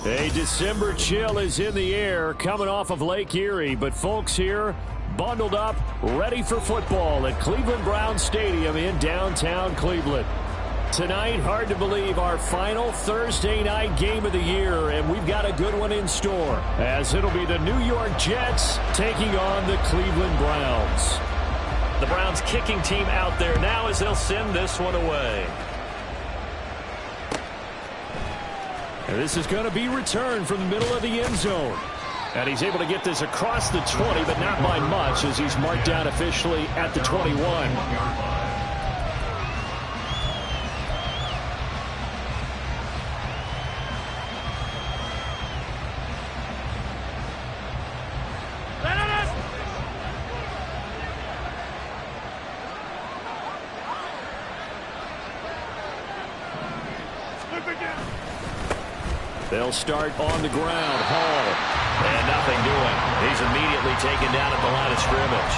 A December chill is in the air coming off of Lake Erie, but folks here bundled up, ready for football at Cleveland Browns Stadium in downtown Cleveland. Tonight, hard to believe, our final Thursday night game of the year, and we've got a good one in store, as it'll be the New York Jets taking on the Cleveland Browns. The Browns kicking team out there now as they'll send this one away. And this is going to be returned from the middle of the end zone. And he's able to get this across the 20, but not by much, as he's marked down officially at the 21. They'll start on the ground. Hall. And nothing doing. He's immediately taken down at the line of scrimmage.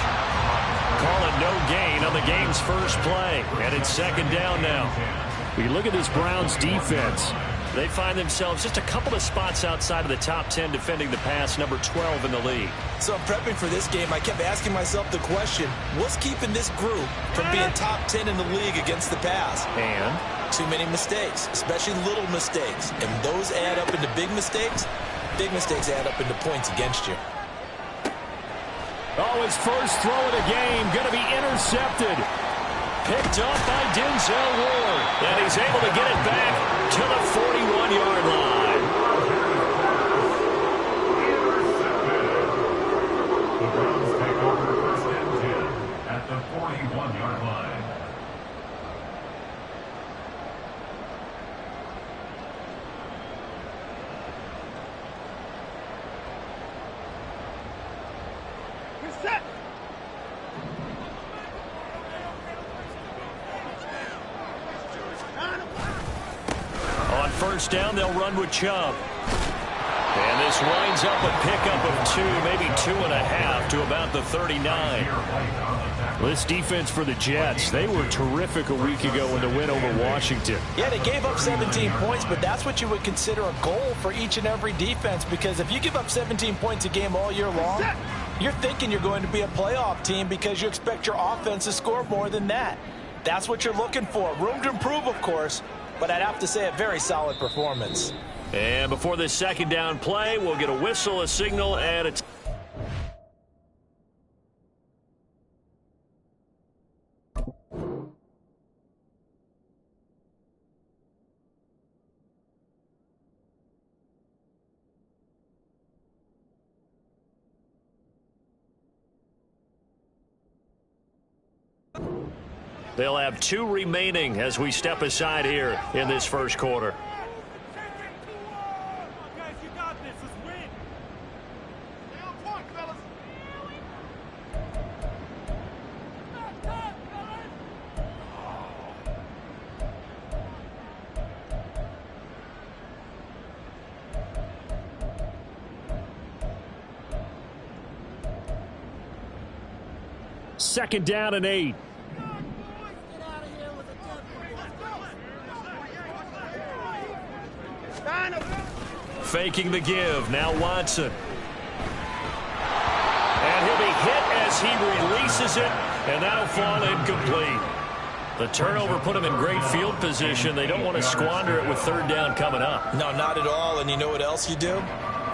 Call it no gain on the game's first play. And it's second down now. We look at this Browns defense. They find themselves just a couple of spots outside of the top 10 defending the pass, number 12 in the league. So prepping for this game, I kept asking myself the question, what's keeping this group from being top 10 in the league against the pass? And too many mistakes, especially little mistakes. And those add up into big mistakes. Big mistakes add up into points against you. Oh, his first throw of the game going to be intercepted. Picked up by Denzel Ward. And he's able to get it back to the 41-yard line. The Browns take over first and 10 at the 41-yard line. On first down, they'll run with Chubb. And this winds up a pickup of 2, maybe 2.5 to about the 39. This defense for the Jets, they were terrific a week ago in the win over Washington. Yeah, they gave up 17 points, but that's what you would consider a goal for each and every defense, because if you give up 17 points a game all year long, you're thinking you're going to be a playoff team because you expect your offense to score more than that. That's what you're looking for. Room to improve, of course, but I'd have to say a very solid performance. And before this second down play, we'll get a whistle, a signal, and it's... They'll have 2 remaining as we step aside here in this first quarter. Second down and 8. Faking the give. Now Watson. And he'll be hit as he releases it, and that'll fall incomplete. The turnover put him in great field position. They don't want to squander it with third down coming up. No, not at all. And you know what else you do?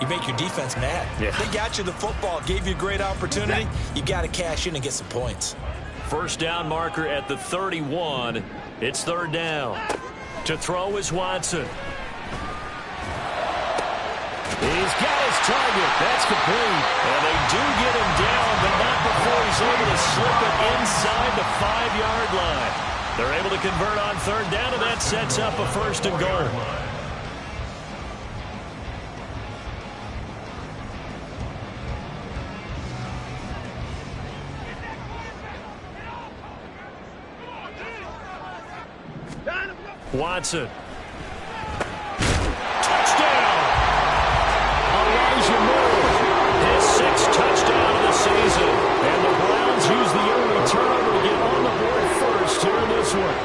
You make your defense mad. Yeah. They got you the football, gave you a great opportunity. You got to cash in and get some points. First down marker at the 31. It's third down. To throw is Watson. He's got his target. That's complete. And they do get him down, but not before he's able to slip it inside the 5-yard line. They're able to convert on third down, and that sets up a first and goal. Watson. Touchdown! Elijah Moore. His 6th touchdown of the season. And the Browns use the early turnover to get on the board first here in this one.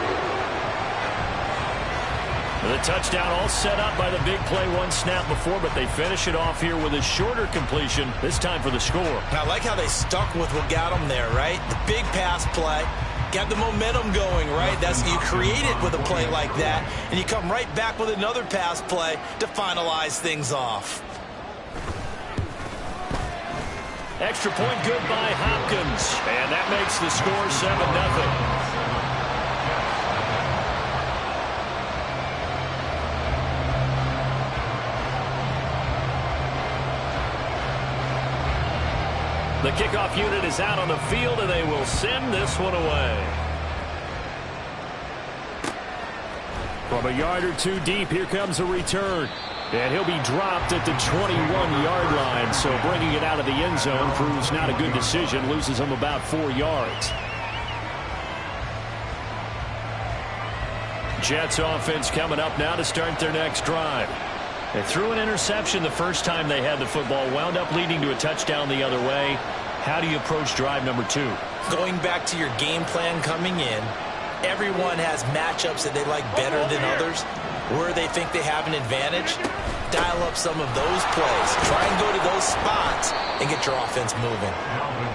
The touchdown all set up by the big play once snap before, but they finish it off here with a shorter completion, this time for the score. I like how they stuck with what got them there, right? The big pass play. Got the momentum going, right? You create it with a play like that, and you come right back with another pass play to finalize things off. Extra point good by Hopkins, and that makes the score 7-0. The kickoff unit is out on the field, and they will send this one away. From a yard or two deep, here comes a return. And he'll be dropped at the 21-yard line, so bringing it out of the end zone proves not a good decision, loses him about 4 yards. Jets offense coming up now to start their next drive. They threw an interception the first time they had the football, wound up leading to a touchdown the other way. How do you approach drive number 2? Going back to your game plan coming in, everyone has matchups that they like better than others. Where they think they have an advantage, dial up some of those plays. Try and go to those spots and get your offense moving.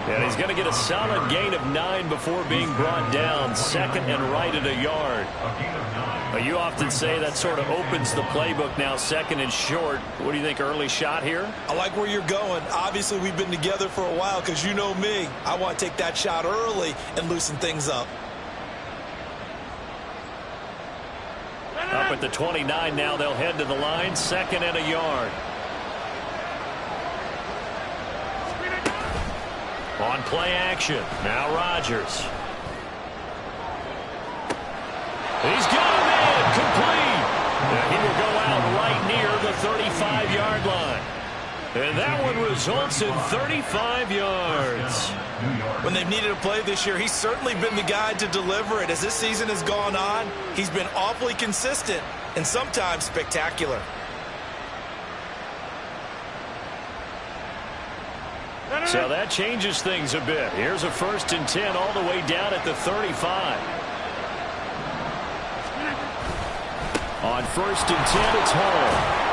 And he's going to get a solid gain of 9 before being brought down. Second and right at a yard. You often say that sort of opens the playbook now, second and short. What do you think, early shot here? I like where you're going. Obviously, we've been together for a while because you know me. I want to take that shot early and loosen things up. Up at the 29 now, they'll head to the line, second and a yard. On play action, now Rodgers. He's got him in, complete. And he will go out right near the 35-yard line. And that one results in 35 yards. When they've needed a play this year, he's certainly been the guy to deliver it. As this season has gone on, he's been awfully consistent and sometimes spectacular. So that changes things a bit. Here's a 1st and 10 all the way down at the 35. On 1st and 10, it's Hall.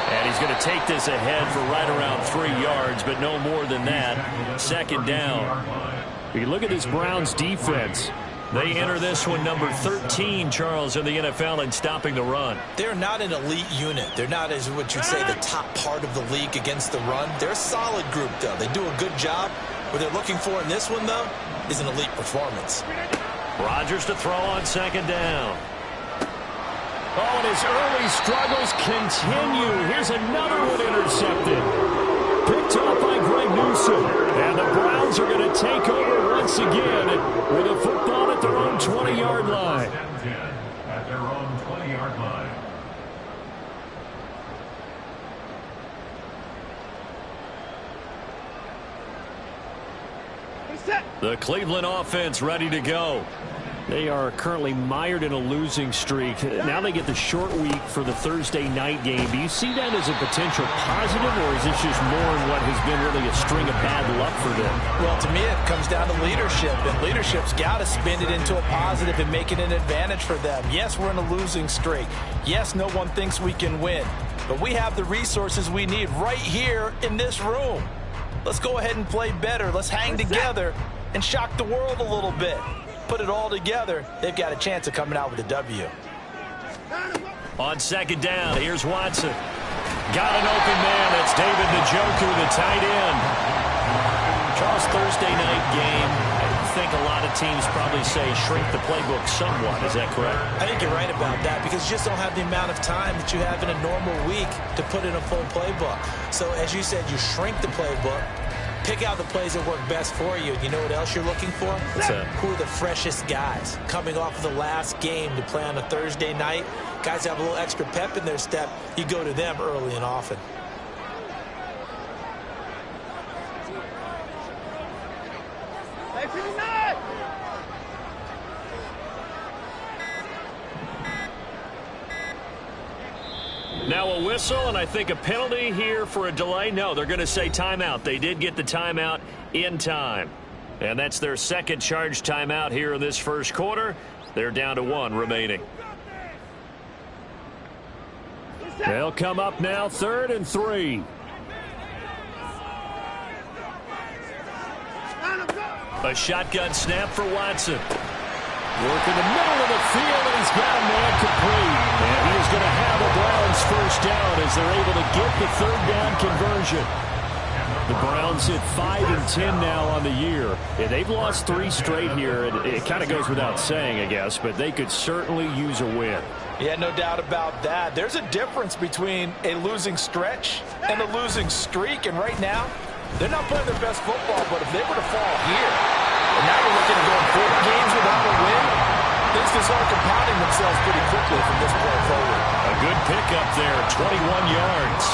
And he's going to take this ahead for right around 3 yards, but no more than that. Second down. You look at this Browns defense. They enter this one number 13, Charles, in the NFL in stopping the run. They're not an elite unit. They're not, as what you'd say, the top part of the league against the run. They're a solid group, though. They do a good job. What they're looking for in this one, though, is an elite performance. Rodgers to throw on second down. Oh, and his early struggles continue. Here's another one intercepted. Picked up by Greg Newsome. And the Browns are going to take over once again with a football at their own 20-yard line. At their own 20-yard line. The Cleveland offense ready to go. They are currently mired in a losing streak. Now they get the short week for the Thursday night game. Do you see that as a potential positive, or is this just more in what has been really a string of bad luck for them? Well, to me, it comes down to leadership, and leadership's got to spin it into a positive and make it an advantage for them. Yes, we're in a losing streak. Yes, no one thinks we can win, but we have the resources we need right here in this room. Let's go ahead and play better. Let's hang together and shock the world a little bit. Put it all together, they've got a chance of coming out with a W. On second down, here's Watson. Got an open man. That's David Njoku, the tight end. Charles, Thursday night game. I think a lot of teams probably say shrink the playbook somewhat. Is that correct? I think you're right about that because you just don't have the amount of time that you have in a normal week to put in a full playbook. So, as you said, you shrink the playbook. Pick out the plays that work best for you. You know what else you're looking for? What's that? Who are the freshest guys? Coming off of the last game to play on a Thursday night, guys have a little extra pep in their step. You go to them early and often. Now a whistle, and I think a penalty here for a delay. No, they're going to say timeout. They did get the timeout in time. And that's their second charge timeout here in this first quarter. They're down to 1 remaining. They'll come up now, 3rd and 3. A shotgun snap for Watson. Work in the middle of the field, and he's got a man complete. And he is going to have the Browns first down as they're able to get the 3rd down conversion. The Browns hit 5 and 10 now on the year. Yeah, they've lost 3 straight here. It kind of goes without saying, I guess, but they could certainly use a win. Yeah, no doubt about that. There's a difference between a losing stretch and a losing streak, and right now, they're not playing their best football, but if they were to fall here, and now we're looking at going 4 games without a win, things can start compounding themselves pretty quickly from this point forward. A good pickup there, 21 yards.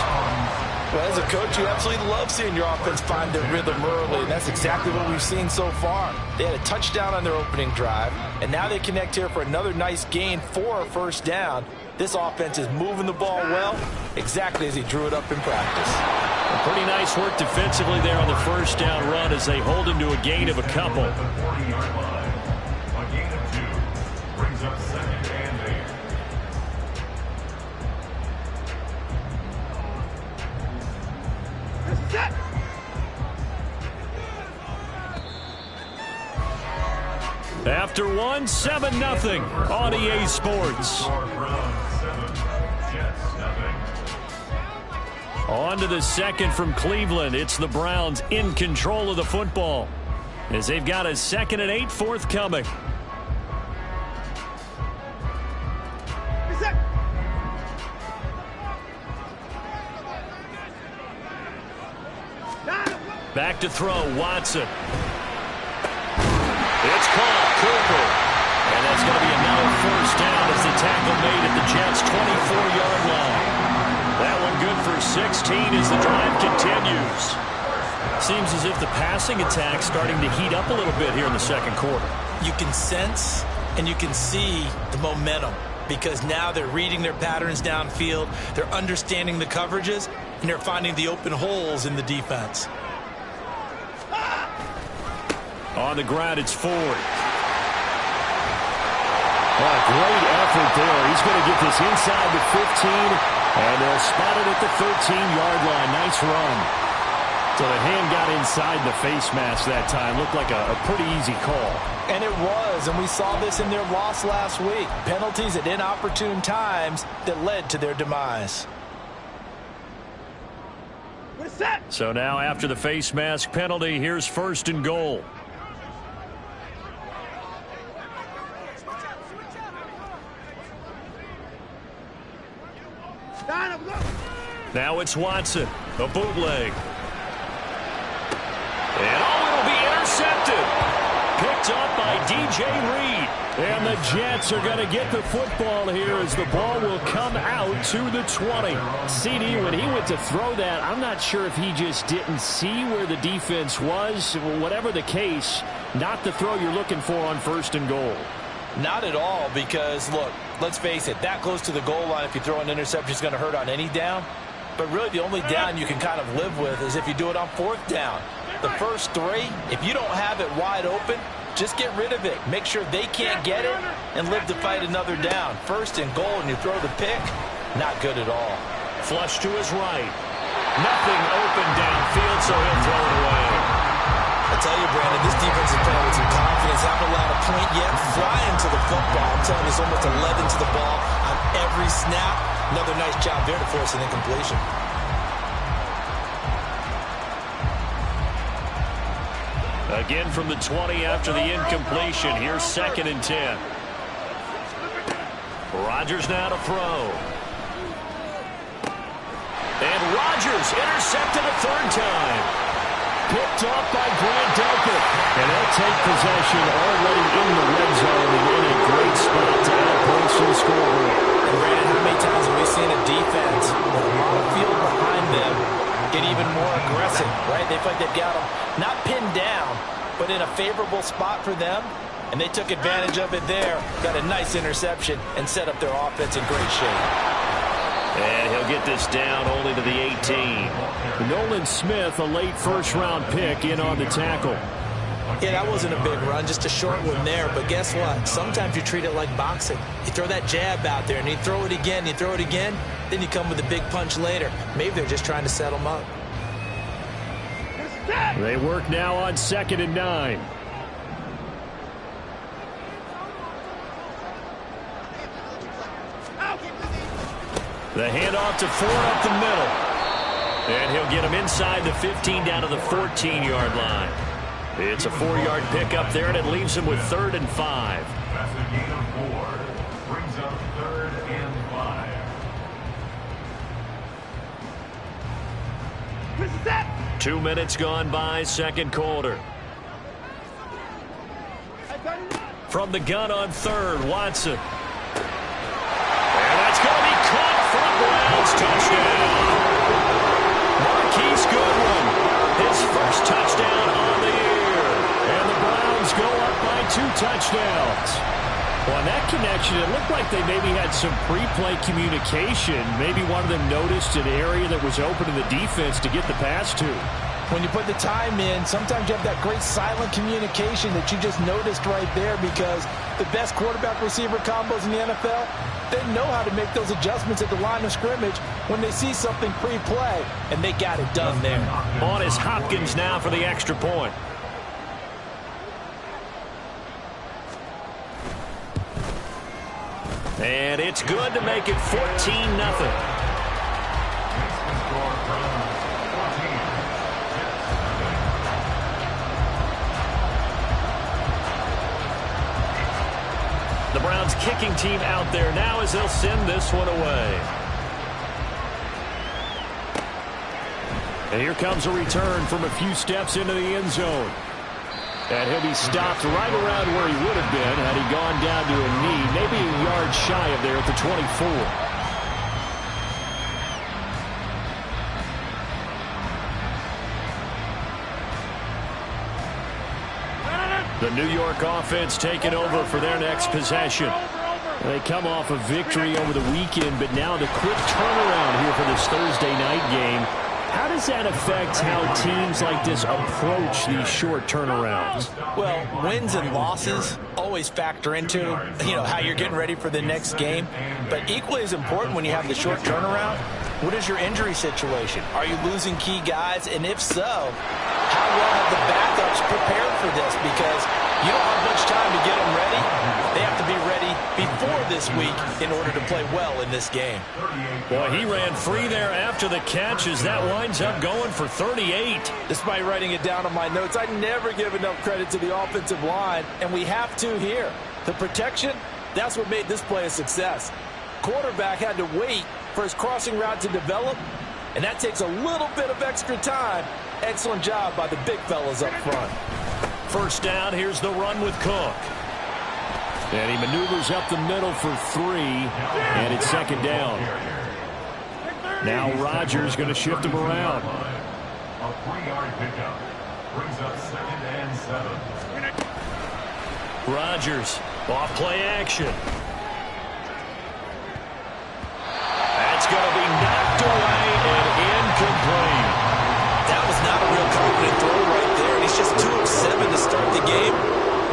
Well, as a coach, you absolutely love seeing your offense find their rhythm early, and that's exactly what we've seen so far. They had a touchdown on their opening drive, and now they connect here for another nice gain for a first down. This offense is moving the ball well, exactly as he drew it up in practice. A pretty nice work defensively there on the first down run as they hold him to a gain of a couple. At the 40-yard line. A gain of 2 brings up 2nd and 8. After 1, 7-0 on EA Sports. On to the second from Cleveland. It's the Browns in control of the football as they've got a 2nd and 8 forthcoming. Back to throw, Watson. It's caught, Cooper. And that's going to be another first down as the tackle made at the Jets' 24-yard line. That one good for 16 as the drive continues. Seems as if the passing attack's starting to heat up a little bit here in the second quarter. You can sense and you can see the momentum because now they're reading their patterns downfield, they're understanding the coverages, and they're finding the open holes in the defense. On the ground, it's Ford. Oh, great effort there. He's going to get this inside the 15, and they'll spot it at the 13-yard line. Nice run. So the hand got inside the face mask that time. Looked like a pretty easy call. And it was, and we saw this in their loss last week. Penalties at inopportune times that led to their demise. So now after the face mask penalty, here's 1st and goal. Now it's Watson, a bootleg. And it'll be intercepted. Picked up by DJ Reed. And the Jets are going to get the football here as the ball will come out to the 20. CD, when he went to throw that, I'm not sure if he just didn't see where the defense was. Whatever the case, not the throw you're looking for on 1st and goal. Not at all because, look, let's face it, that close to the goal line, if you throw an interception, is going to hurt on any down. But really the only down you can kind of live with is if you do it on 4th down. The first 3, if you don't have it wide open, just get rid of it. Make sure they can't get it and live to fight another down. 1st and goal and you throw the pick, not good at all. Flush to his right. Nothing open downfield, so he'll throw it away. I tell you, Brandon, this defense is playing with some confidence. Haven't allowed a point yet. Flying to the football. I'm telling you, it's almost 11 to the ball on every snap. Another nice job there to force an incompletion. Again from the 20 after the incompletion. Here's 2nd and 10. Rodgers now to throw. And Rodgers intercepted a 3rd time. Picked up by Grant Delpit. And they'll take possession already in the red zone and in a great spot to add points to the scoreboard. And Brandon, how many times have we seen a defense with a lot of field behind them get even more aggressive, right? They feel like they've got them not pinned down, but in a favorable spot for them. And they took advantage of it there. Got a nice interception and set up their offense in great shape. And he'll get this down only to the 18. Nolan Smith, a late 1st-round pick, in on the tackle. Yeah, that wasn't a big run, just a short one there. But guess what? Sometimes you treat it like boxing. You throw that jab out there, and you throw it again, then you come with a big punch later. Maybe they're just trying to set them up. They work now on 2nd and 9. The handoff to Ford up the middle. And he'll get him inside the 15 down to the 14-yard line. It's a 4-yard pickup there, and it leaves him with 3rd and 5. That's a gain of 4. Brings up 3rd and 5. 2 minutes gone by, second quarter. From the gun on 3rd, Watson. And that's going to be caught for a Browns touchdown. Marquise Goodwin, his first touchdown on the year. And the Browns go up by 2 touchdowns. Well, on that connection, it looked like they maybe had some pre-play communication. Maybe one of them noticed an area that was open in the defense to get the pass to. When you put the time in, sometimes you have that great silent communication that you just noticed right there, because the best quarterback-receiver combos in the NFL, they know how to make those adjustments at the line of scrimmage when they see something pre-play, and they got it done there. On is Hopkins now for the extra point. And it's good to make it 14-0. The Browns kicking team out there now as they'll send this one away. And here comes a return from a few steps into the end zone. And he'll be stopped right around where he would have been had he gone down to a knee, maybe a yard shy of there at the 24. The New York offense taking over for their next possession. They come off a victory over the weekend, but now the quick turnaround here for this Thursday night game. How does that affect how teams like this approach these short turnarounds? Well, wins and losses always factor into, how you're getting ready for the next game. But equally as important when you have the short turnaround, what is your injury situation? Are you losing key guys? And if so, how well have the backups prepared for this? Because you don't have much time to get them ready. They have to be ready before this week in order to play well in this game. Boy, he ran free there after the catch as that winds up going for 38. Despite writing it down on my notes, I never give enough credit to the offensive line, and we have to here. The protection, that's what made this play a success. Quarterback had to wait for his crossing route to develop, and that takes a little bit of extra time. Excellent job by the big fellas up front. First down, here's the run with Cook. And he maneuvers up the middle for 3, and it's second down. Now Rodgers going to shift him around. A 3-yard pickup brings up 2nd and 7. Rodgers, off play action. That's going to be knocked away and incomplete. That was not a real confident throw right there, and he's just 2 of 7 to start the game.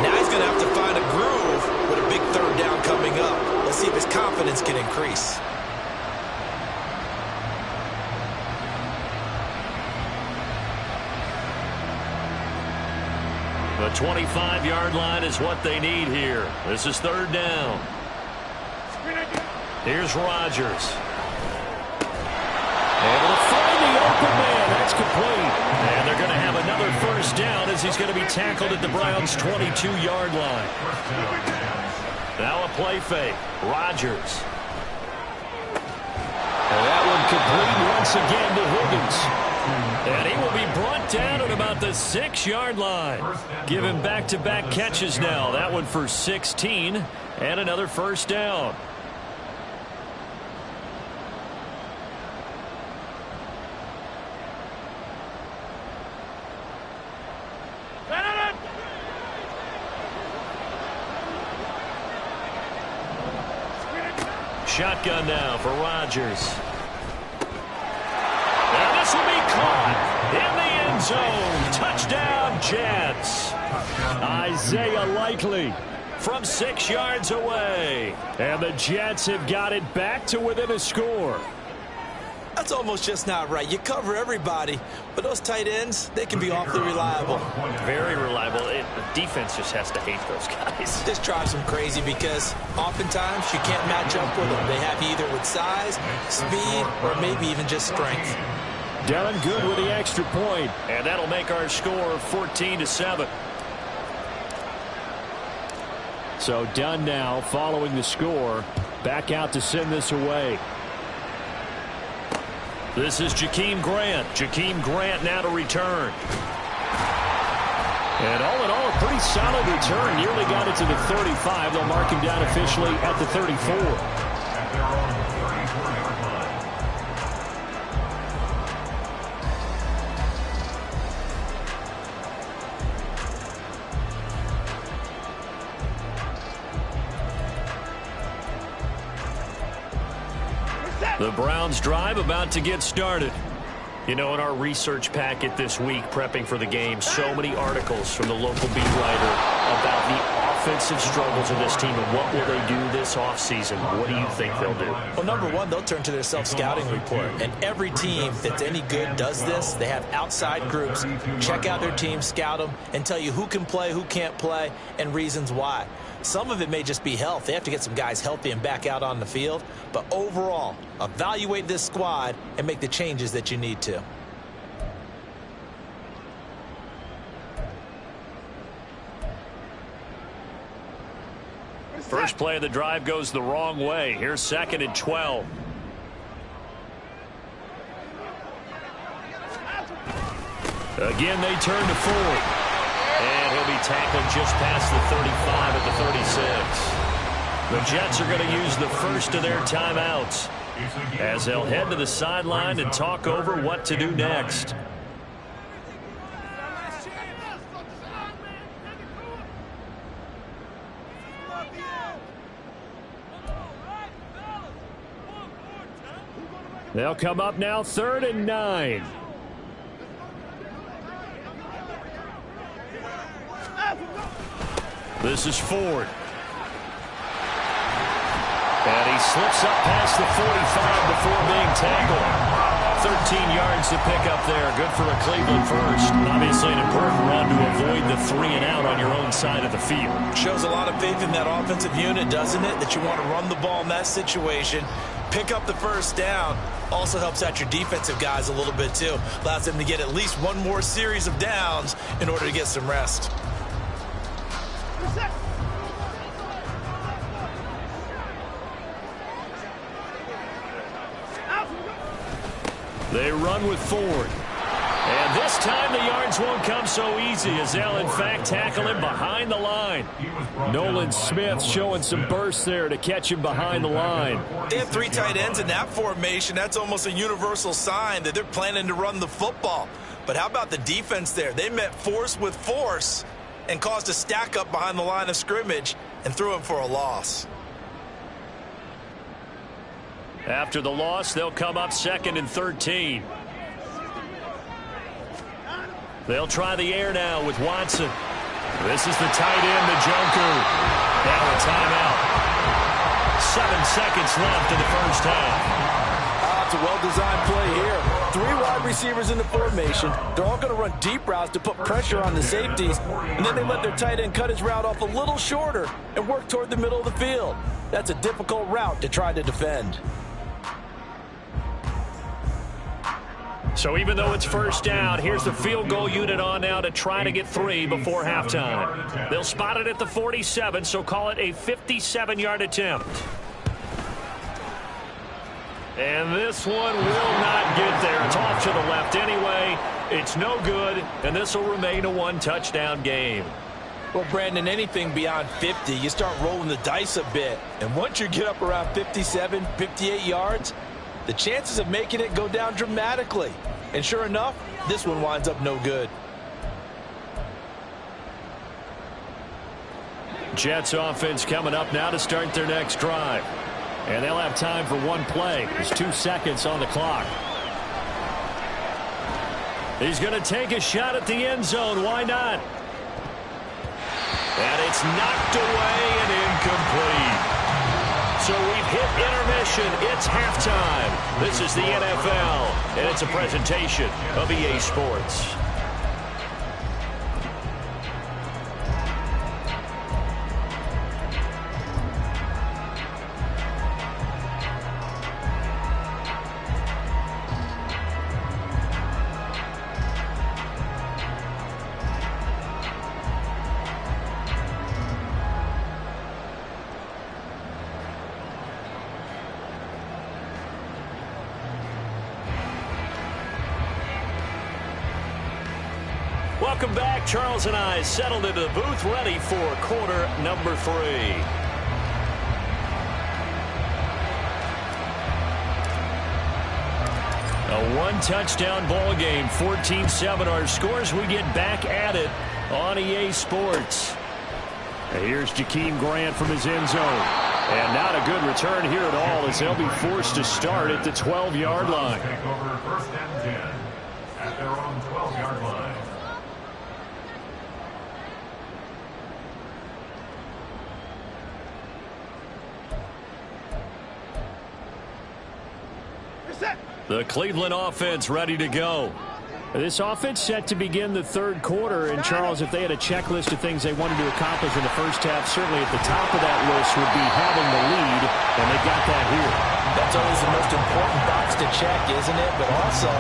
Now he's going to have to find a groove with a big 3rd down coming up. Let's see if his confidence can increase. The 25-yard line is what they need here. This is 3rd down. Here's Rodgers. Able to find the open man. That's complete. And they're going to have another first down as he's going to be tackled at the Browns' 22-yard line. Now a play fake. Rodgers. And that one complete once again to Higgins. And he will be brought down at about the 6-yard line. Give him back-to-back catches now. That one for 16 and another first down. Shotgun now for Rodgers. And this will be caught in the end zone. Touchdown, Jets. Isaiah Likely From 6 yards away. And the Jets have got it back to within a score. That's almost just not right. You cover everybody, but those tight ends, they can be awfully reliable. Very reliable. The defense just has to hate those guys. This drives them crazy because oftentimes you can't match up with them. They have you either with size, speed, or maybe even just strength. Done good with the extra point. And that'll make our score 14-7. So Dunn now following the score. Back out to send this away. This is Jakeem Grant. Jakeem Grant now to return. And all in all, a pretty solid return. Nearly got it to the 35. They'll mark him down officially at the 34. The Browns drive about to get started. You know, in our research packet this week, prepping for the game, so many articles from the local beat writer about the offensive struggles of this team and what will they do this offseason. What do you think they'll do? Well, number one, they'll turn to their self-scouting report. And every team that's any good does this. They have outside groups. Check out their team, scout them, and tell you who can play, who can't play, and reasons why. Some of it may just be health. They have to get some guys healthy and back out on the field. But overall, evaluate this squad and make the changes that you need to. First play of the drive goes the wrong way. Here's 2nd and 12. Again, they turn to Ford. And he'll be tackled just past the 35 at the 36. The Jets are going to use the first of their timeouts as they'll head to the sideline and talk over what to do next. They'll come up now 3rd and 9. This is Ford. And he slips up past the 45 before being tackled. 13 yards to pick up there. Good for a Cleveland first. Obviously an important run to avoid the 3 and out on your own side of the field. Shows a lot of faith in that offensive unit, doesn't it? That you want to run the ball in that situation. Pick up the first down. Also helps out your defensive guys a little bit too. Allows them to get at least one more series of downs in order to get some rest. They run with Ford. And this time the yards won't come so easy as they'll in fact tackle him behind the line. Nolan Smith showing some burst there to catch him behind the line. They have 3 tight ends in that formation. That's almost a universal sign that they're planning to run the football. But how about the defense there? They met force with force and caused a stack up behind the line of scrimmage and threw him for a loss. After the loss, they'll come up 2nd and 13. They'll try the air now with Watson. This is the tight end, Njoku. Now a timeout. 7 seconds left in the first half. It's a well-designed play here. 3 wide receivers in the formation. They're all going to run deep routes to put pressure on the safeties, and then they let their tight end cut his route off a little shorter and work toward the middle of the field. That's a difficult route to try to defend. So even though it's first down, here's the field goal unit on now to try to get 3 before halftime. They'll spot it at the 47, so call it a 57-yard attempt. And this one will not get there. It's off to the left anyway. It's no good, and this will remain a 1-touchdown game. Well, Brandon, anything beyond 50, you start rolling the dice a bit. And once you get up around 57, 58 yards, the chances of making it go down dramatically. And sure enough, this one winds up no good. Jets offense coming up now to start their next drive. And they'll have time for one play. There's 2 seconds on the clock. He's going to take a shot at the end zone. Why not? And it's knocked away and incomplete. So we've hit intermission. It's halftime. This is the NFL, and it's a presentation of EA Sports. Welcome back. Charles and I settled into the booth, ready for quarter number 3. A one-touchdown ball game, 14-7 our scores. We get back at it on EA Sports. And here's Jakeem Grant from his end zone. And not a good return here at all as they'll be forced to start at the 12-yard line. Take over first and 10 at their own 12-yard line. The Cleveland offense ready to go. This offense set to begin the third quarter. And, Charles, if they had a checklist of things they wanted to accomplish in the first half, certainly at the top of that list would be having the lead, and they got that here. That's always the most important box to check, isn't it? But also,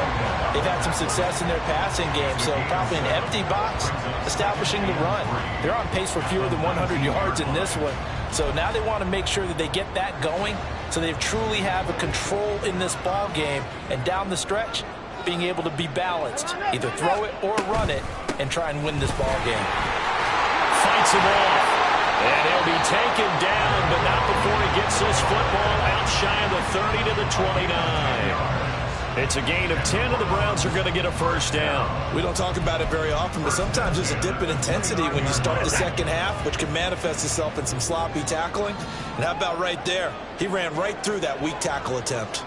they've had some success in their passing game, so probably an empty box establishing the run. They're on pace for fewer than 100 yards in this one. So now they want to make sure that they get that going so they truly have a control in this ball game, and down the stretch, being able to be balanced. Either throw it or run it and try and win this ball game. Fights him off. And he'll be taken down, but not before he gets this football out shy of the 30 to the 29. It's a gain of 10, and the Browns are going to get a first down. We don't talk about it very often, but sometimes there's a dip in intensity when you start the second half, which can manifest itself in some sloppy tackling. And how about right there? He ran right through that weak tackle attempt.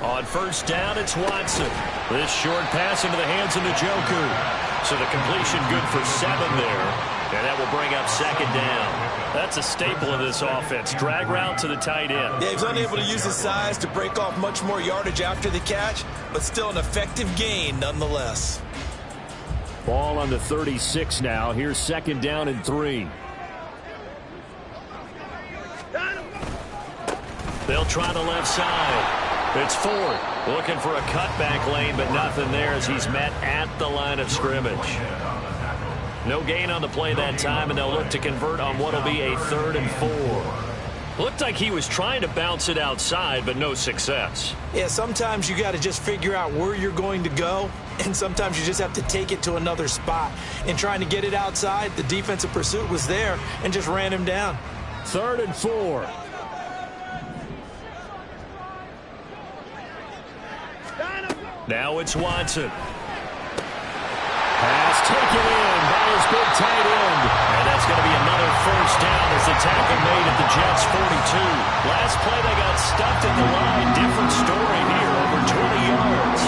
On first down, it's Watson. This short pass into the hands of Njoku. So the completion good for 7 there. And that will bring up second down. That's a staple of this offense. Drag route to the tight end. Yeah, he's unable to use his size to break off much more yardage after the catch, but still an effective gain nonetheless. Ball on the 36 now. Here's second down and 3. They'll try the left side. It's Ford looking for a cutback lane, but nothing there as he's met at the line of scrimmage. No gain on the play that time, and they'll look to convert on what will be a 3rd and 4. Looked like he was trying to bounce it outside, but no success. Yeah, sometimes you got to just figure out where you're going to go, and sometimes you just have to take it to another spot. In trying to get it outside, the defensive pursuit was there and just ran him down. 3rd and 4. Now it's Watson. Pass taken in by his big tight end. And that's going to be another first down as the tackle made at the Jets' 42. Last play they got stuffed at the line. Different story here, over 20 yards.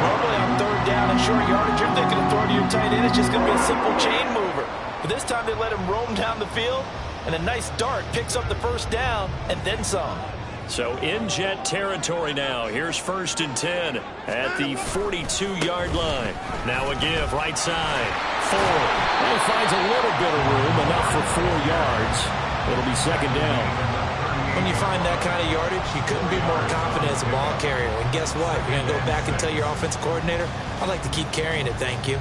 Normally on 3rd down and short yardage, you're thinking of throwing to your tight end. It's just going to be a simple chain mover. But this time they let him roam down the field, and a nice dart picks up the first down and then some. So in Jet territory now. Here's 1st and 10 at the 42-yard line. Now a give, right side. Ford. Well, he finds a little bit of room, enough for 4 yards. It'll be second down. When you find that kind of yardage, you couldn't be more confident as a ball carrier. And guess what? You're going to go back and tell your offensive coordinator, I'd like to keep carrying it, thank you.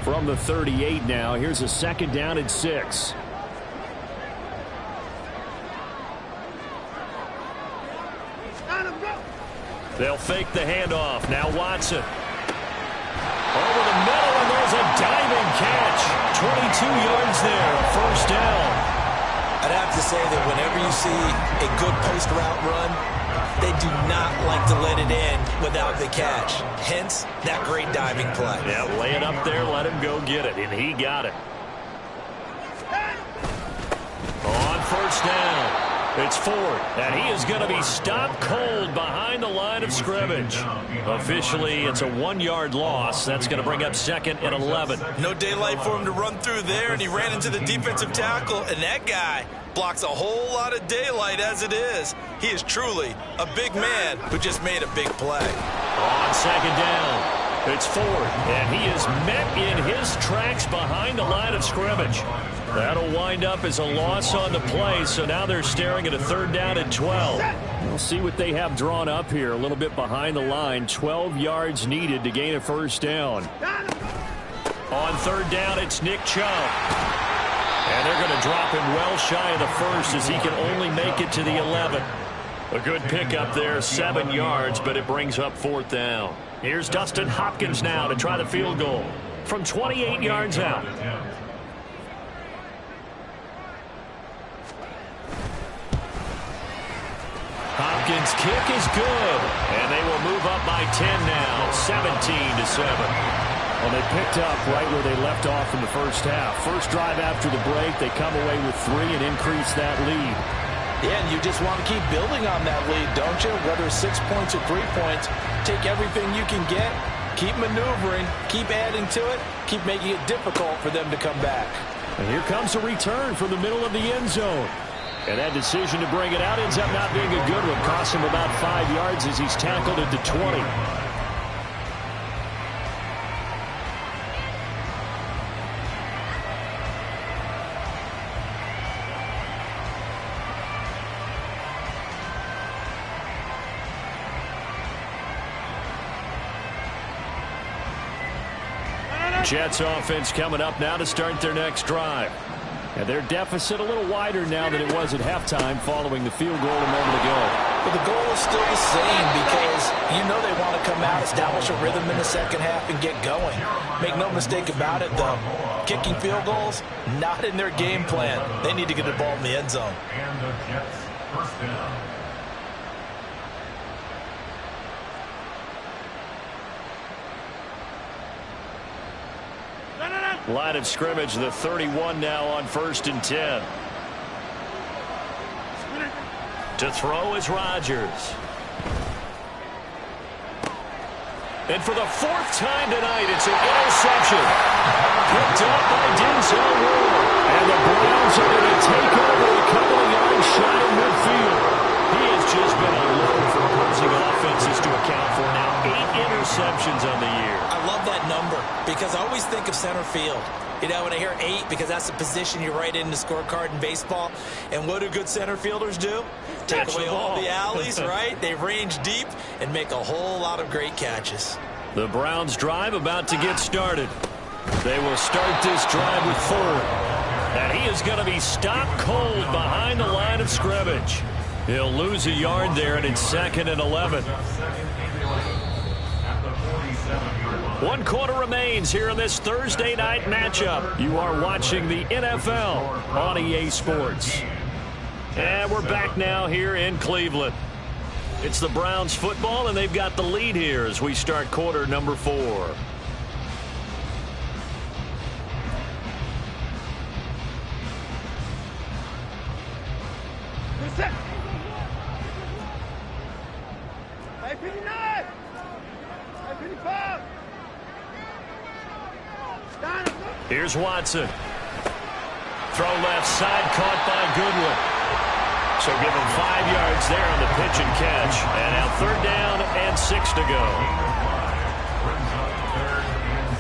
From the 38 now, here's a 2nd down and 6. They'll fake the handoff. Now Watson. Over the middle, and there's a diving catch. 22 yards there. First down. I'd have to say that whenever you see a good post route run, they do not like to let it in without the catch. Hence, that great diving play. Yeah, lay it up there, let him go get it, and he got it. On first down. It's Ford, and he is going to be stopped cold behind the line of scrimmage. Officially, it's a 1-yard loss. That's going to bring up 2nd and 11. No daylight for him to run through there, and he ran into the defensive tackle, and that guy blocks a whole lot of daylight as it is. He is truly a big man who just made a big play. On 2nd down, it's Ford, and he is met in his tracks behind the line of scrimmage. That'll wind up as a loss on the play, so now they're staring at a 3rd down and 12. We'll see what they have drawn up here. A little bit behind the line. 12 yards needed to gain a 1st down. On 3rd down, it's Nick Chubb. And they're going to drop him well shy of the 1st as he can only make it to the 11. A good pickup there, 7 yards, but it brings up 4th down. Here's Dustin Hopkins now to try the field goal from 28 yards out. Hopkins' kick is good, and they will move up by 10 now, 17-7. Well, they picked up right where they left off in the first half. First drive after the break, they come away with 3 and increase that lead. Yeah, and you just want to keep building on that lead, don't you? Whether it's 6 points or 3 points, take everything you can get, keep maneuvering, keep adding to it, keep making it difficult for them to come back. And here comes a return from the middle of the end zone. And that decision to bring it out ends up not being a good one. Costs him about 5 yards as he's tackled at the 20. Jets offense coming up now to start their next drive. And their deficit a little wider now than it was at halftime following the field goal a moment ago. But the goal is still the same because you know they want to come out, establish a rhythm in the second half, and get going. Make no mistake about it, though. Kicking field goals, not in their game plan. They need to get the ball in the end zone. And the Jets, 1st down. Line of scrimmage, the 31 now on 1st and 10. To throw is Rodgers. And for the 4th time tonight, it's an interception. Picked up by Denzel Ward. And the Browns are going to take over a couple of yards shy of midfield. He has just been a load for opposing offenses to account for now. 8 interceptions on the year. I love that number because I always think of center field. You know, when I hear 8, because that's the position you write in the scorecard in baseball. And what do good center fielders do? Take away all the alleys, right? They range deep and make a whole lot of great catches. The Browns drive about to get started. They will start this drive with Ford. And he is going to be stopped cold behind the line of scrimmage. He'll lose a yard there, and it's 2nd and 11. 1 quarter remains here in this Thursday night matchup. You are watching the NFL on EA Sports. And we're back now here in Cleveland. It's the Browns football, and they've got the lead here as we start quarter number 4. Here's Watson. Throw left side, caught by Goodwin. So give him 5 yards there on the pitch and catch. And now 3rd down and 6 to go. Brings up 3rd and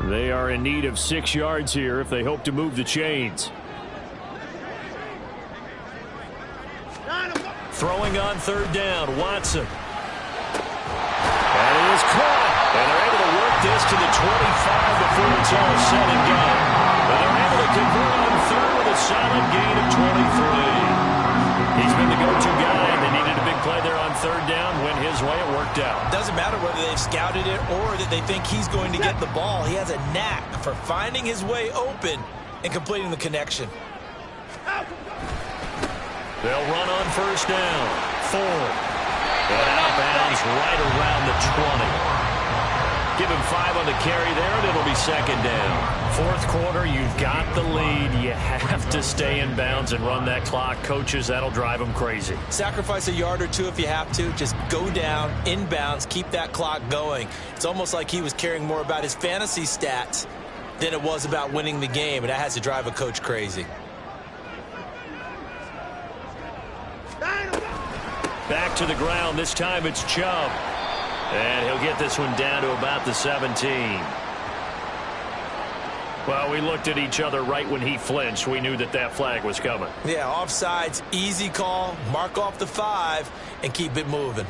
6. They are in need of 6 yards here if they hope to move the chains. Throwing on 3rd down, Watson. And he is caught. And they're able to work this to the 25 before it's all said and done. But they're able to convert on 3rd with a solid worked out. Doesn't matter whether they've scouted it or that they think he's going to get the ball. He has a knack for finding his way open and completing the connection. They'll run on first down. Ford. And out of bounds right around the 20. Give him 5 on the carry there, and it'll be second down. Fourth quarter, you've got the lead. You have to stay in bounds and run that clock. Coaches, that'll drive them crazy. Sacrifice a yard or two if you have to. Just go down, in bounds, keep that clock going. It's almost like he was caring more about his fantasy stats than it was about winning the game, and that has to drive a coach crazy. Back to the ground. This time it's Chubb. And he'll get this one down to about the 17. Well, we looked at each other right when he flinched. We knew that that flag was coming. Yeah, offsides, easy call. Mark off the 5 and keep it moving.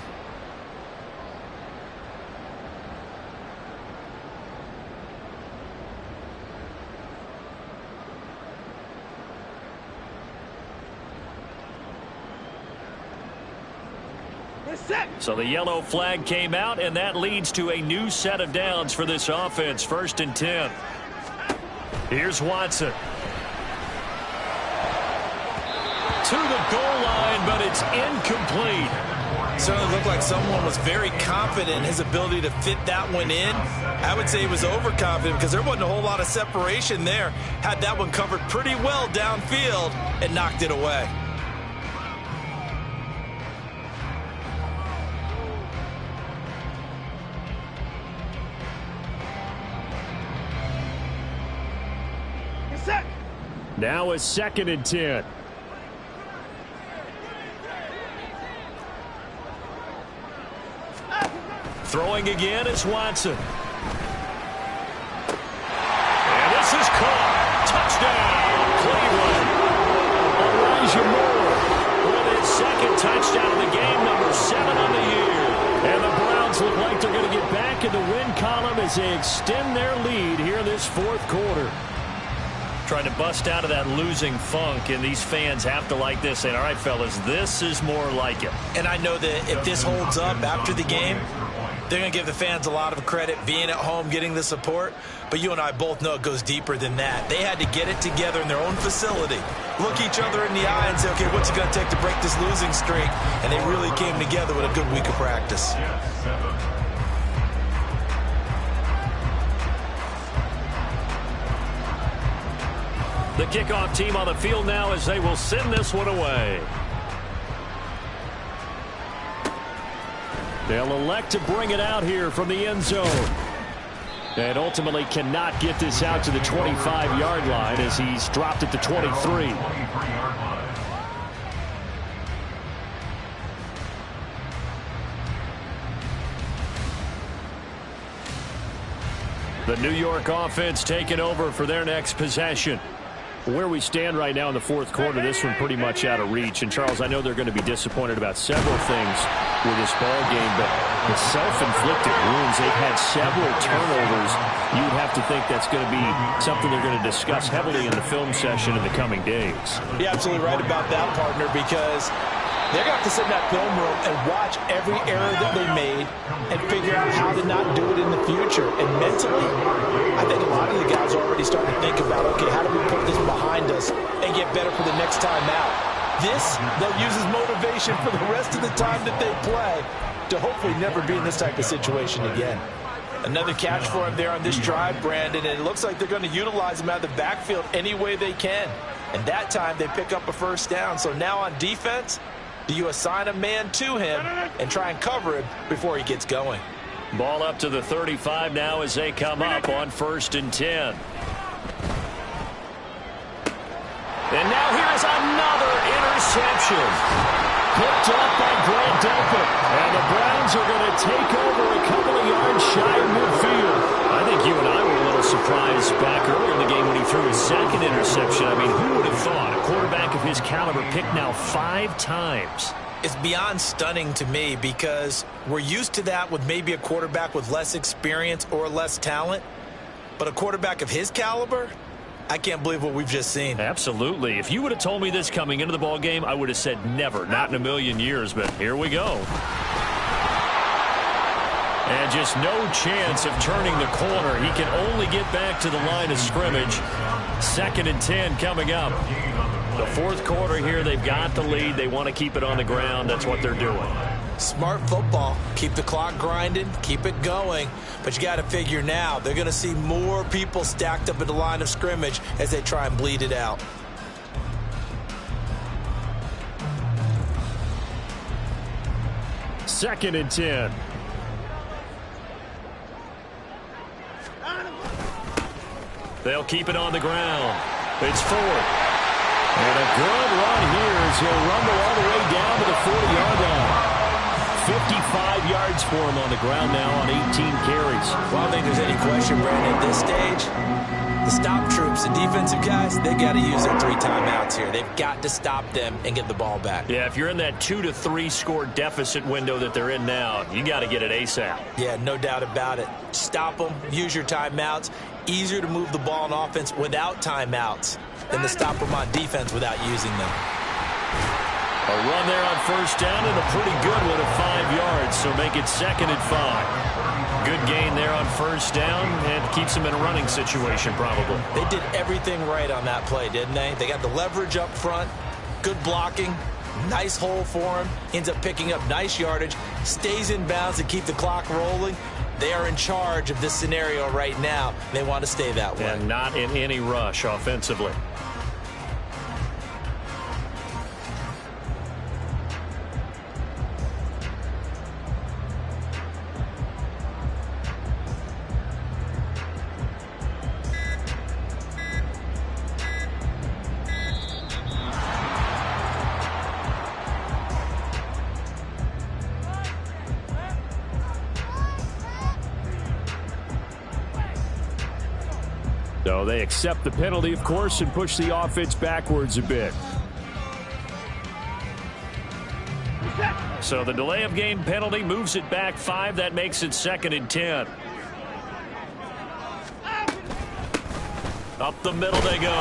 So the yellow flag came out, and that leads to a new set of downs for this offense. 1st and 10. Here's Watson. To the goal line, but it's incomplete. Certainly looked like someone was very confident in his ability to fit that one in. I would say he was overconfident because there wasn't a whole lot of separation there. Had that one covered pretty well downfield and knocked it away. Now it's 2nd and 10. Throwing again, it's Watson. And this is caught. Touchdown, Cleveland. Elijah Moore with his 2nd touchdown of the game, number 7 on the year. And the Browns look like they're going to get back in the win column as they extend their lead here in this 4th quarter. Trying to bust out of that losing funk, and these fans have to like this. Saying, all right, fellas, this is more like it. And I know that if this holds up after the game, they're going to give the fans a lot of credit being at home, getting the support. But you and I both know it goes deeper than that. They had to get it together in their own facility, look each other in the eye and say, okay, what's it going to take to break this losing streak? And they really came together with a good week of practice. The kickoff team on the field now as they will send this one away. They'll elect to bring it out here from the end zone. And ultimately cannot get this out to the 25-yard line as he's dropped at the 23. The New York offense taking over for their next possession. Where we stand right now in the 4th quarter, this one pretty much out of reach. And, Charles, I know they're going to be disappointed about several things with this ball game, but the self-inflicted wounds, they've had several turnovers. You'd have to think that's going to be something they're going to discuss heavily in the film session in the coming days. You're absolutely right about that, partner, because they're going to have to sit in that film room and watch every error that they made and figure out how to not do it in the future. And mentally, I think a lot of the guys are already starting to think about, okay, how do we put this behind us and get better for the next time out? This, they'll use as motivation for the rest of the time that they play to hopefully never be in this type of situation again. Another catch for him there on this drive, Brandon, and it looks like they're going to utilize him out of the backfield any way they can. And that time, they pick up a first down. So now on defense, do you assign a man to him and try and cover him before he gets going? Ball up to the 35 now as they come up on 1st and 10. And now here's another interception. Picked up by Grant Delpit. And the Browns are going to take over a couple of yards shy of midfield. I think you and I were a little surprised back earlier in the game when he threw his 2nd interception. I mean, who would have thought a quarterback of his caliber picked now 5 times? It's beyond stunning to me because we're used to that with maybe a quarterback with less experience or less talent. But a quarterback of his caliber, I can't believe what we've just seen. Absolutely. If you would have told me this coming into the ball game, I would have said never, not in a million years. But here we go. And just no chance of turning the corner. He can only get back to the line of scrimmage. 2nd and 10 coming up. The fourth quarter here, they've got the lead. They want to keep it on the ground. That's what they're doing. Smart football. Keep the clock grinding. Keep it going. But you got to figure now, they're going to see more people stacked up at the line of scrimmage as they try and bleed it out. Second and 10. They'll keep it on the ground. It's 4th. And a good run here as he'll rumble all the way down to the 40-yard line. 55 yards for him on the ground now on 18 carries. Well, I don't think there's any question, Brandon, at this stage, the stop troops, the defensive guys, they got to use their 3 timeouts here. They've got to stop them and get the ball back. Yeah, if you're in that 2 to 3 score deficit window that they're in now, you got to get it ASAP. Yeah, no doubt about it. Stop them, use your timeouts. Easier to move the ball on offense without timeouts than to stop them on defense without using them. A run there on 1st down and a pretty good one at 5 yards, so make it 2nd and 5. Good gain there on 1st down and keeps them in a running situation probably. They did everything right on that play, didn't they? They got the leverage up front, good blocking, nice hole for him, ends up picking up nice yardage, stays in bounds to keep the clock rolling. They are in charge of this scenario right now. They want to stay that way. And not in any rush offensively. So they accept the penalty, of course, and push the offense backwards a bit. So the delay of game penalty moves it back 5. That makes it 2nd and 10. Up the middle they go.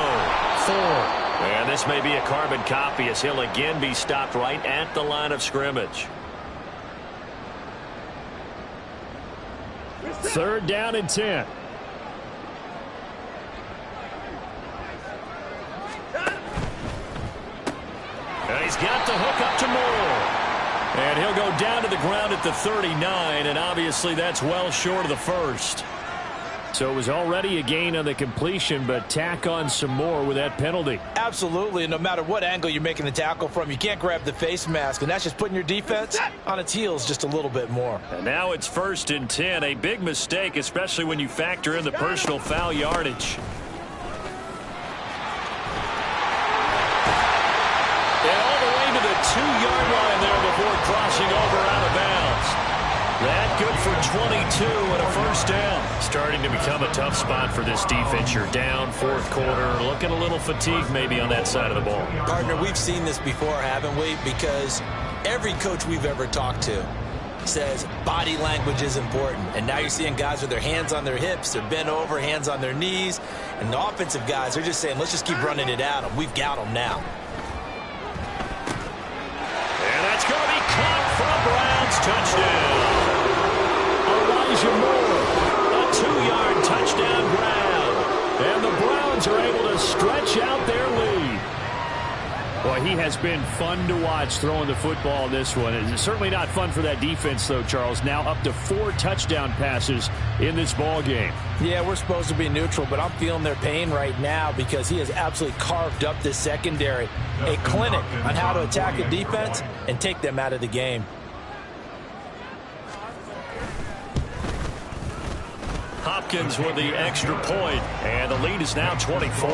4. And this may be a carbon copy as he'll again be stopped right at the line of scrimmage. 3rd down and 10. And he's got the hook up to Moore. And he'll go down to the ground at the 39, and obviously that's well short of the 1st. So it was already a gain on the completion, but tack on some more with that penalty. Absolutely. No matter what angle you're making the tackle from, you can't grab the face mask, and that's just putting your defense on its heels just a little bit more. And now it's 1st and 10. A big mistake, especially when you factor in the personal foul yardage. And all the way to the 2-yard line there before crossing over out of bounds. That good for 22 and a 1st down. Starting to become a tough spot for this defense. You're down 4th quarter, looking a little fatigued maybe on that side of the ball. Partner, we've seen this before, haven't we? Because every coach we've ever talked to says body language is important. And now you're seeing guys with their hands on their hips, they're bent over, hands on their knees. And the offensive guys are just saying, let's just keep running it at them. We've got them now. And that's going to be caught from Browns. Touchdown. Elijah Moore. A 2-yard touchdown grab. And the Browns are able to stretch out their lead. Boy, he has been fun to watch throwing the football in this one. It's certainly not fun for that defense, though, Charles. Now up to 4 touchdown passes in this ball game. Yeah, we're supposed to be neutral, but I'm feeling their pain right now because he has absolutely carved up this secondary. A clinic on how to attack a defense and take them out of the game. Hopkins with the extra point, and the lead is now 24.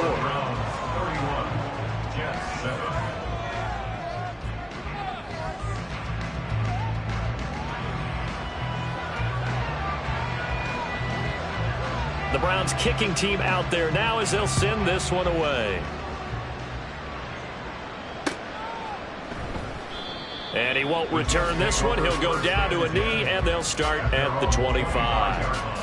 The Browns kicking team out there now as they'll send this one away. And he won't return this one. He'll go down to a knee, and they'll start at the 25.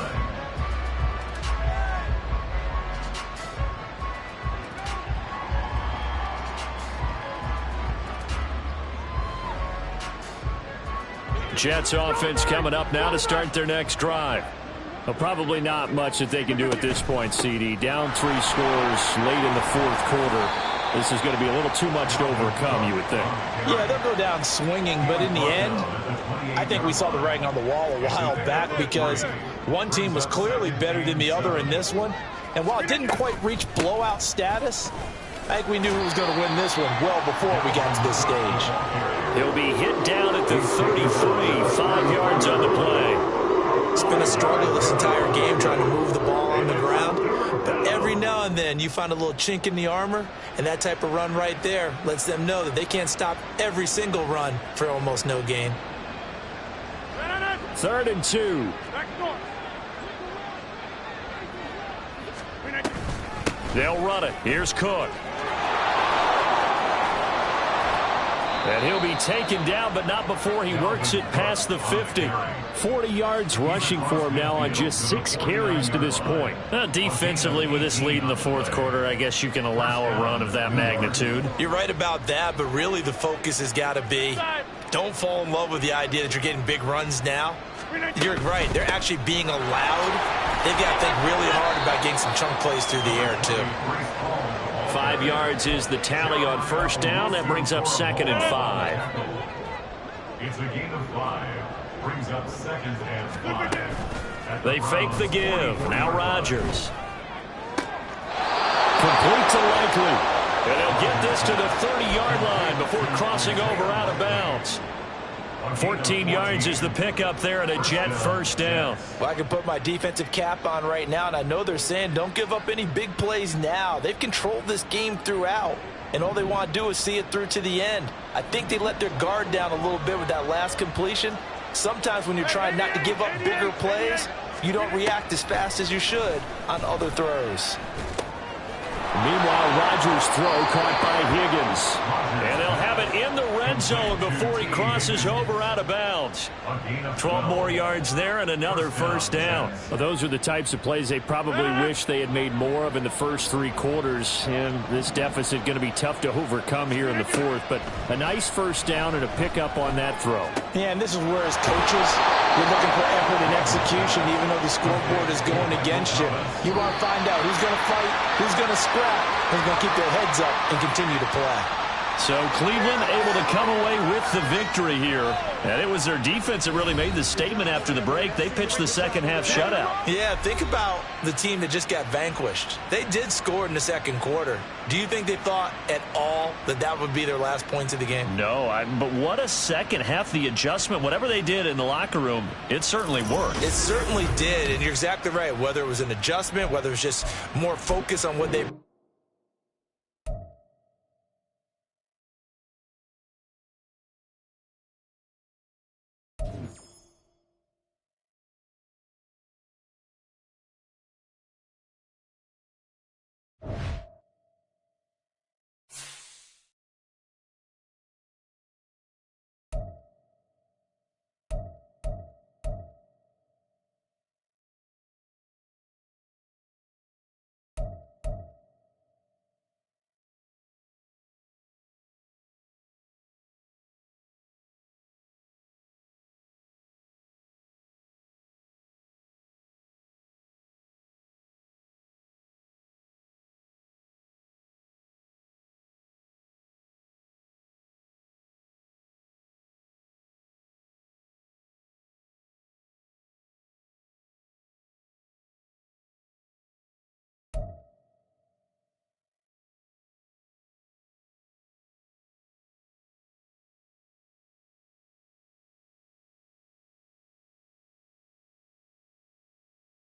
Jets offense coming up now to start their next drive. Well, probably not much that they can do at this point, CD. Down 3 scores late in the fourth quarter. This is going to be a little too much to overcome, you would think. Yeah, they'll go down swinging, but in the end, I think we saw the writing on the wall a while back because one team was clearly better than the other in this one. And while it didn't quite reach blowout status, I think we knew who was going to win this one well before we got to this stage. He'll be hit down at the 33, 5 yards on the play. It's been a struggle this entire game trying to move the ball on the ground. But every now and then you find a little chink in the armor, and that type of run right there lets them know that they can't stop every single run for almost no gain. 3rd and 2. They'll run it. Here's Cook. And he'll be taken down, but not before he works it past the 50. 40 yards rushing for him now on just 6 carries to this point. Defensively, with this lead in the fourth quarter, I guess you can allow a run of that magnitude. You're right about that, but really the focus has got to be don't fall in love with the idea that you're getting big runs now. You're right. They're actually being allowed. They've got to think really hard about getting some chunk plays through the air, too. 5 yards is the tally on first down. That brings up 2nd and 5. It's a gain of 5. Brings up 2nd and 5. They fake the give. Now Rodgers. Complete to Likely. And he'll get this to the 30-yard line before crossing over out of bounds. 14 yards is the pickup there and a Jet first down. Well, I can put my defensive cap on right now, and I know they're saying don't give up any big plays now. They've controlled this game throughout, and all they want to do is see it through to the end. I think they let their guard down a little bit with that last completion. Sometimes when you're trying not to give up bigger plays, you don't react as fast as you should on other throws. Meanwhile, Rodgers' throw caught by Higgins. And they'll have it in the red zone before he crosses over out of bounds. 12 more yards there and another first down. Well, those are the types of plays they probably wish they had made more of in the first 3 quarters. And this deficit going to be tough to overcome here in the fourth. But a nice first down and a pickup on that throw. Yeah, and this is where as coaches, you're looking for effort and execution, even though the scoreboard is going against you. You want to find out who's going to fight, who's going to scrap, who's going to keep their heads up and continue to play. So Cleveland able to come away with the victory here. And it was their defense that really made the statement after the break. They pitched the second half shutout. Yeah, think about the team that just got vanquished. They did score in the second quarter. Do you think they thought at all that that would be their last points of the game? No, but what a second half. The adjustment, whatever they did in the locker room, it certainly worked. It certainly did, and you're exactly right. Whether it was an adjustment, whether it was just more focus on what they